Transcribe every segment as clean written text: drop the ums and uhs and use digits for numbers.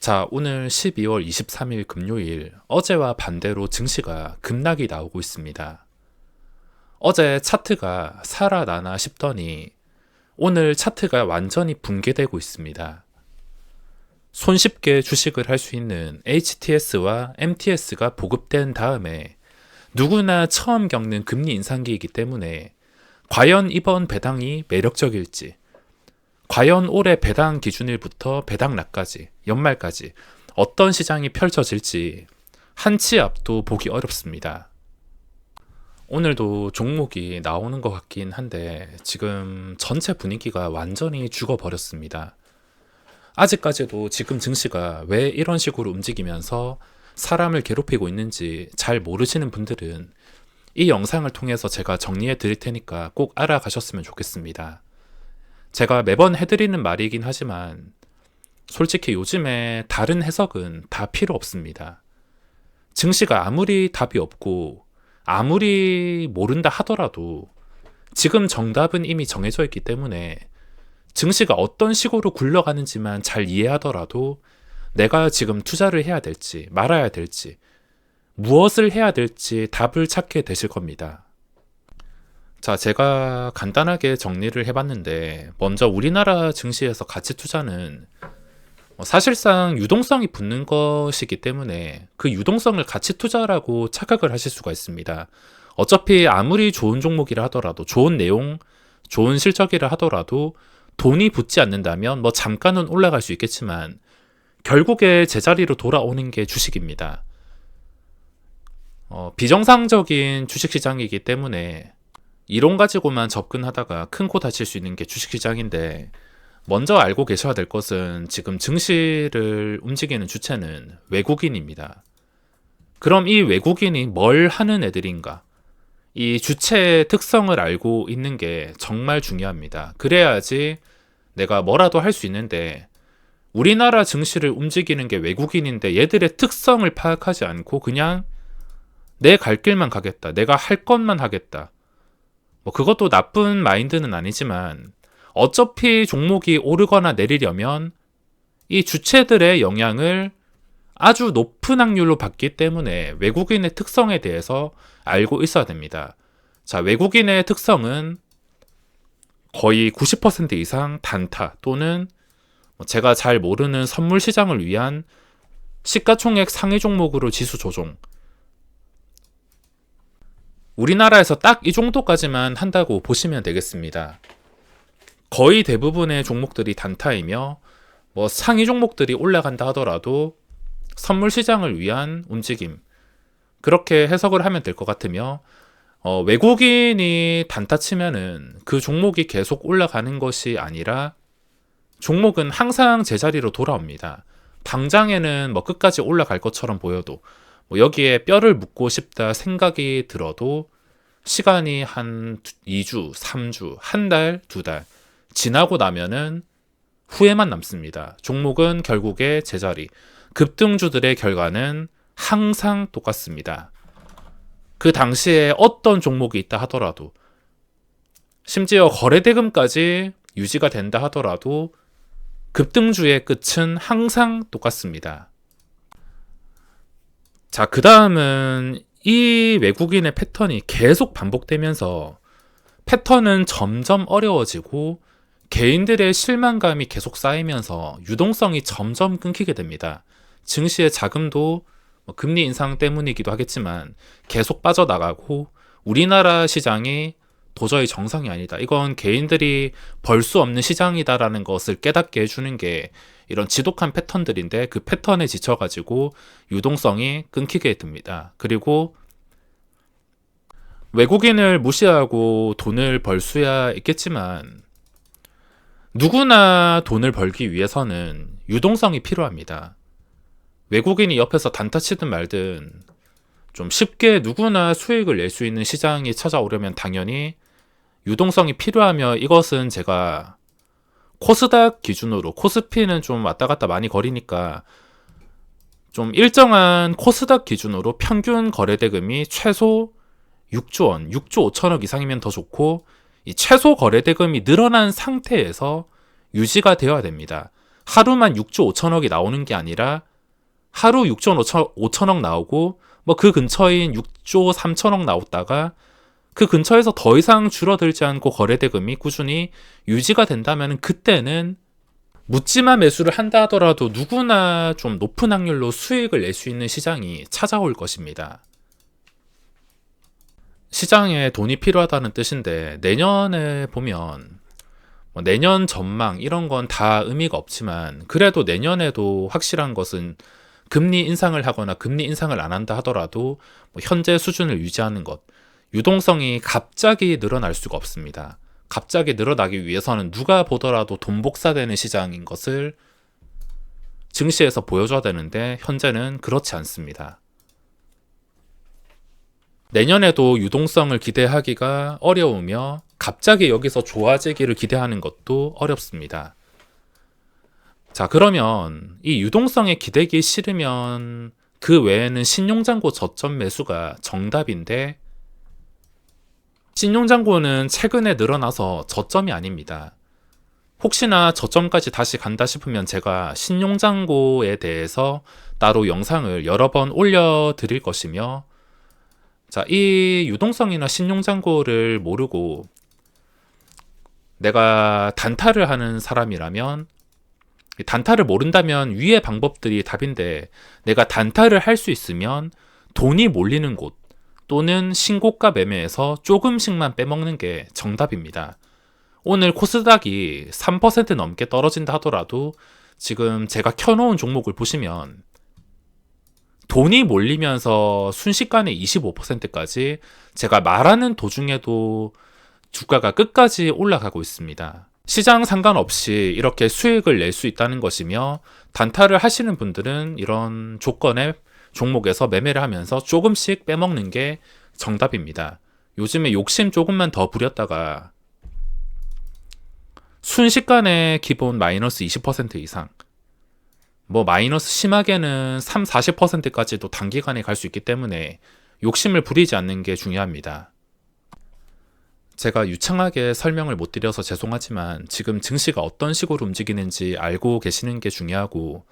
자, 오늘 12월 23일 금요일, 어제와 반대로 증시가 급락이 나오고 있습니다. 어제 차트가 살아나나 싶더니 오늘 차트가 완전히 붕괴되고 있습니다. 손쉽게 주식을 할 수 있는 HTS와 MTS가 보급된 다음에 누구나 처음 겪는 금리 인상기이기 때문에 과연 이번 배당이 매력적일지, 과연 올해 배당 기준일부터 배당락까지, 연말까지 어떤 시장이 펼쳐질지 한 치 앞도 보기 어렵습니다. 오늘도 종목이 나오는 것 같긴 한데 지금 전체 분위기가 완전히 죽어버렸습니다. 아직까지도 지금 증시가 왜 이런 식으로 움직이면서 사람을 괴롭히고 있는지 잘 모르시는 분들은 이 영상을 통해서 제가 정리해 드릴 테니까 꼭 알아가셨으면 좋겠습니다. 제가 매번 해드리는 말이긴 하지만 솔직히 요즘에 다른 해석은 다 필요 없습니다. 증시가 아무리 답이 없고 아무리 모른다 하더라도 지금 정답은 이미 정해져 있기 때문에 증시가 어떤 식으로 굴러가는지만 잘 이해하더라도 내가 지금 투자를 해야 될지 말아야 될지 무엇을 해야 될지 답을 찾게 되실 겁니다. 자, 제가 간단하게 정리를 해봤는데 먼저 우리나라 증시에서 가치 투자는 사실상 유동성이 붙는 것이기 때문에 그 유동성을 가치 투자라고 착각을 하실 수가 있습니다. 어차피 아무리 좋은 종목이라 하더라도 좋은 내용, 좋은 실적이라 하더라도 돈이 붙지 않는다면 잠깐은 올라갈 수 있겠지만 결국에 제자리로 돌아오는 게 주식입니다. 비정상적인 주식시장이기 때문에 이론 가지고만 접근하다가 큰 코 다칠 수 있는 게 주식시장인데 먼저 알고 계셔야 될 것은 지금 증시를 움직이는 주체는 외국인입니다. 그럼 이 외국인이 뭘 하는 애들인가? 이 주체의 특성을 알고 있는 게 정말 중요합니다. 그래야지 내가 뭐라도 할 수 있는데 우리나라 증시를 움직이는 게 외국인인데 얘들의 특성을 파악하지 않고 그냥 내 갈 길만 가겠다. 내가 할 것만 하겠다. 그것도 나쁜 마인드는 아니지만 어차피 종목이 오르거나 내리려면 이 주체들의 영향을 아주 높은 확률로 받기 때문에 외국인의 특성에 대해서 알고 있어야 됩니다. 자, 외국인의 특성은 거의 90% 이상 단타 또는 제가 잘 모르는 선물 시장을 위한 시가총액 상위 종목으로 지수 조종. 우리나라에서 딱 이 정도까지만 한다고 보시면 되겠습니다. 거의 대부분의 종목들이 단타이며 상위 종목들이 올라간다 하더라도 선물 시장을 위한 움직임, 그렇게 해석을 하면 될 것 같으며 외국인이 단타 치면은 그 종목이 계속 올라가는 것이 아니라 종목은 항상 제자리로 돌아옵니다. 당장에는 끝까지 올라갈 것처럼 보여도 여기에 뼈를 묻고 싶다 생각이 들어도 시간이 한 2주, 3주, 한 달, 2달 지나고 나면은 후회만 남습니다. 종목은 결국에 제자리, 급등주들의 결과는 항상 똑같습니다. 그 당시에 어떤 종목이 있다 하더라도 심지어 거래대금까지 유지가 된다 하더라도 급등주의 끝은 항상 똑같습니다. 자, 그 다음은 이 외국인의 패턴이 계속 반복되면서 패턴은 점점 어려워지고 개인들의 실망감이 계속 쌓이면서 유동성이 점점 끊기게 됩니다. 증시의 자금도 금리 인상 때문이기도 하겠지만 계속 빠져나가고 우리나라 시장이 도저히 정상이 아니다. 이건 개인들이 벌 수 없는 시장이다라는 것을 깨닫게 해주는 게 이런 지독한 패턴들인데 그 패턴에 지쳐가지고 유동성이 끊기게 됩니다. 그리고 외국인을 무시하고 돈을 벌 수야 있겠지만 누구나 돈을 벌기 위해서는 유동성이 필요합니다. 외국인이 옆에서 단타 치든 말든 좀 쉽게 누구나 수익을 낼 수 있는 시장이 찾아오려면 당연히 유동성이 필요하며 이것은 제가 코스닥 기준으로 코스피는 좀 왔다 갔다 많이 거리니까 좀 일정한 코스닥 기준으로 평균 거래대금이 최소 6조 원, 6조 5천억 이상이면 더 좋고 이 최소 거래대금이 늘어난 상태에서 유지가 되어야 됩니다. 하루만 6조 5천억이 나오는 게 아니라 하루 6조 5천억 나오고 뭐 그 근처인 6조 3천억 나왔다가 그 근처에서 더 이상 줄어들지 않고 거래대금이 꾸준히 유지가 된다면 그때는 묻지마 매수를 한다 하더라도 누구나 좀 높은 확률로 수익을 낼 수 있는 시장이 찾아올 것입니다. 시장에 돈이 필요하다는 뜻인데 내년에 보면 내년 전망 이런 건 다 의미가 없지만 그래도 내년에도 확실한 것은 금리 인상을 하거나 금리 인상을 안 한다 하더라도 현재 수준을 유지하는 것, 유동성이 갑자기 늘어날 수가 없습니다. 갑자기 늘어나기 위해서는 누가 보더라도 돈 복사되는 시장인 것을 증시에서 보여줘야 되는데 현재는 그렇지 않습니다. 내년에도 유동성을 기대하기가 어려우며 갑자기 여기서 좋아지기를 기대하는 것도 어렵습니다. 자, 그러면 이 유동성에 기대기 싫으면 그 외에는 신용잔고 저점 매수가 정답인데 신용잔고는 최근에 늘어나서 저점이 아닙니다. 혹시나 저점까지 다시 간다 싶으면 제가 신용잔고에 대해서 따로 영상을 여러 번 올려드릴 것이며 자, 이 유동성이나 신용잔고를 모르고 내가 단타를 하는 사람이라면 단타를 모른다면 위의 방법들이 답인데 내가 단타를 할 수 있으면 돈이 몰리는 곳 또는 신고가 매매에서 조금씩만 빼먹는 게 정답입니다. 오늘 코스닥이 3% 넘게 떨어진다 하더라도 지금 제가 켜놓은 종목을 보시면 돈이 몰리면서 순식간에 25%까지 제가 말하는 도중에도 주가가 끝까지 올라가고 있습니다. 시장 상관없이 이렇게 수익을 낼 수 있다는 것이며 단타를 하시는 분들은 이런 조건의 종목에서 매매를 하면서 조금씩 빼먹는 게 정답입니다. 요즘에 욕심 조금만 더 부렸다가 순식간에 기본 마이너스 20% 이상 마이너스 심하게는 3, 40%까지도 단기간에 갈 수 있기 때문에 욕심을 부리지 않는 게 중요합니다. 제가 유창하게 설명을 못 드려서 죄송하지만 지금 증시가 어떤 식으로 움직이는지 알고 계시는 게 중요하고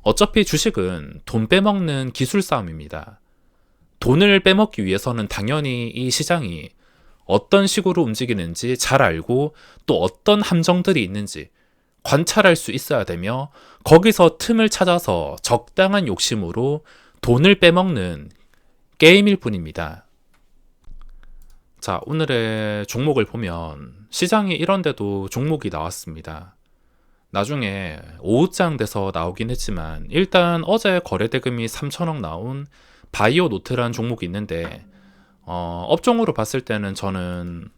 어차피 주식은 돈 빼먹는 기술 싸움입니다. 돈을 빼먹기 위해서는 당연히 이 시장이 어떤 식으로 움직이는지 잘 알고 또 어떤 함정들이 있는지 관찰할 수 있어야 되며 거기서 틈을 찾아서 적당한 욕심으로 돈을 빼먹는 게임일 뿐입니다. 자, 오늘의 종목을 보면 시장이 이런데도 종목이 나왔습니다. 나중에 오후장 돼서 나오긴 했지만 일단 어제 거래대금이 3천억 나온 바이오 노트라는 종목이 있는데 업종으로 봤을 때는 저는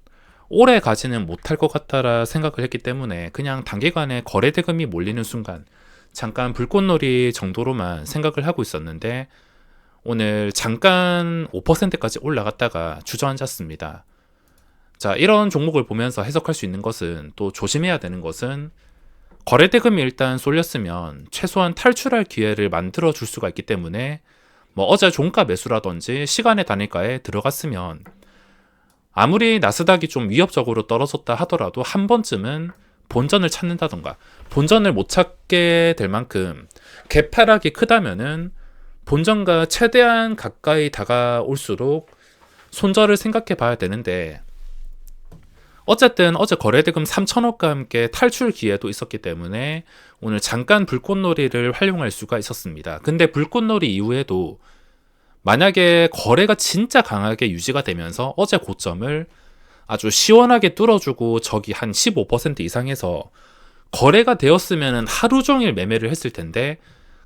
오래 가지는 못할 것 같다라 생각을 했기 때문에 그냥 단기간에 거래대금이 몰리는 순간 잠깐 불꽃놀이 정도로만 생각을 하고 있었는데 오늘 잠깐 5%까지 올라갔다가 주저앉았습니다. 자, 이런 종목을 보면서 해석할 수 있는 것은 또 조심해야 되는 것은 거래대금이 일단 쏠렸으면 최소한 탈출할 기회를 만들어 줄 수가 있기 때문에 어제 종가 매수라든지 시간의 단일가에 들어갔으면 아무리 나스닥이 좀 위협적으로 떨어졌다 하더라도 한 번쯤은 본전을 찾는다던가 본전을 못 찾게 될 만큼 개파락이 크다면은 본전과 최대한 가까이 다가올수록 손절을 생각해 봐야 되는데 어쨌든 어제 거래대금 3천억과 함께 탈출 기회도 있었기 때문에 오늘 잠깐 불꽃놀이를 활용할 수가 있었습니다. 근데 불꽃놀이 이후에도 만약에 거래가 진짜 강하게 유지가 되면서 어제 고점을 아주 시원하게 뚫어주고 저기 한 15% 이상에서 거래가 되었으면 하루 종일 매매를 했을 텐데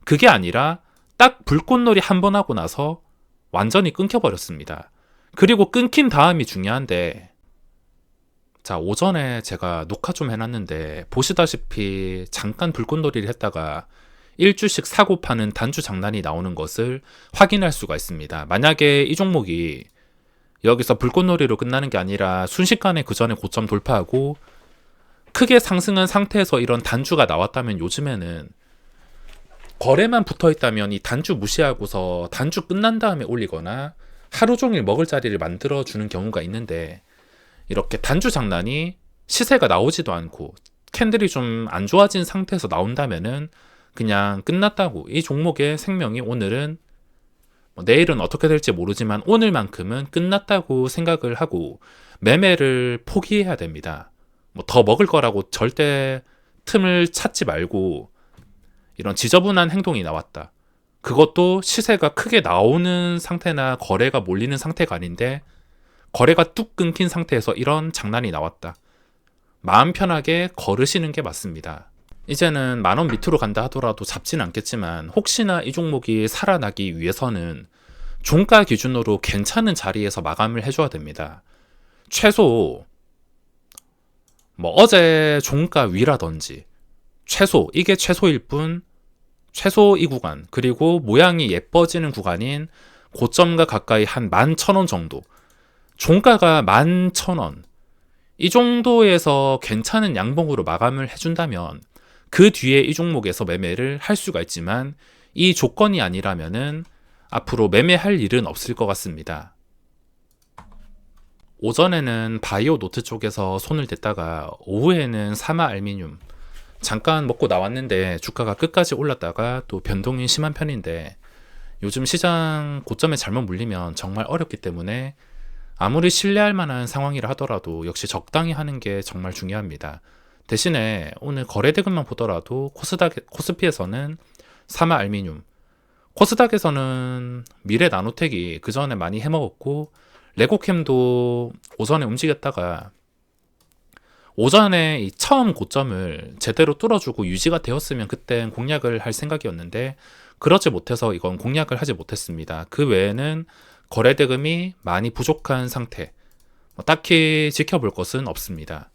그게 아니라 딱 불꽃놀이 한 번 하고 나서 완전히 끊겨버렸습니다. 그리고 끊긴 다음이 중요한데 자, 오전에 제가 녹화 좀 해놨는데 보시다시피 잠깐 불꽃놀이를 했다가 1주씩 사고 파는 단주 장난이 나오는 것을 확인할 수가 있습니다. 만약에 이 종목이 여기서 불꽃놀이로 끝나는 게 아니라 순식간에 그 전에 고점 돌파하고 크게 상승한 상태에서 이런 단주가 나왔다면 요즘에는 거래만 붙어 있다면 이 단주 무시하고서 단주 끝난 다음에 올리거나 하루 종일 먹을 자리를 만들어 주는 경우가 있는데 이렇게 단주 장난이 시세가 나오지도 않고 캔들이 좀 안 좋아진 상태에서 나온다면은 그냥 끝났다고, 이 종목의 생명이 오늘은 내일은 어떻게 될지 모르지만 오늘만큼은 끝났다고 생각을 하고 매매를 포기해야 됩니다. 더 먹을 거라고 절대 틈을 찾지 말고, 이런 지저분한 행동이 나왔다, 그것도 시세가 크게 나오는 상태나 거래가 몰리는 상태가 아닌데 거래가 뚝 끊긴 상태에서 이런 장난이 나왔다, 마음 편하게 걸으시는 게 맞습니다. 이제는 10,000원 밑으로 간다 하더라도 잡진 않겠지만 혹시나 이 종목이 살아나기 위해서는 종가 기준으로 괜찮은 자리에서 마감을 해줘야 됩니다. 최소 어제 종가 위라든지, 이게 최소일 뿐, 최소 이 구간, 그리고 모양이 예뻐지는 구간인 고점과 가까이 한 11,000원 정도, 종가가 11,000원, 이 정도에서 괜찮은 양봉으로 마감을 해준다면 그 뒤에 이 종목에서 매매를 할 수가 있지만, 이 조건이 아니라면은 앞으로 매매할 일은 없을 것 같습니다. 오전에는 바이오 노트 쪽에서 손을 댔다가 오후에는 사마 알미늄 잠깐 먹고 나왔는데 주가가 끝까지 올랐다가 또 변동이 심한 편인데, 요즘 시장 고점에 잘못 물리면 정말 어렵기 때문에 아무리 신뢰할 만한 상황이라 하더라도 역시 적당히 하는 게 정말 중요합니다. 대신에 오늘 거래대금만 보더라도 코스피에서는 사마 알미늄, 코스닥에서는 미래 나노텍이 그 전에 많이 해먹었고, 레고캠도 오전에 움직였다가 오전에 이 처음 고점을 제대로 뚫어주고 유지가 되었으면 그땐 공략을 할 생각이었는데 그러지 못해서 이건 공략을 하지 못했습니다. 그 외에는 거래대금이 많이 부족한 상태, 딱히 지켜볼 것은 없습니다.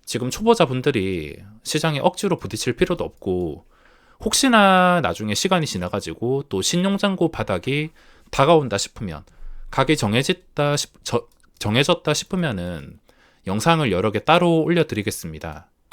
지금 초보자분들이 시장에 억지로 부딪힐 필요도 없고, 혹시나 나중에 시간이 지나가지고 또 신용잔고 바닥이 다가온다 싶으면, 각이 정해졌다 싶으면은 영상을 여러 개 따로 올려드리겠습니다.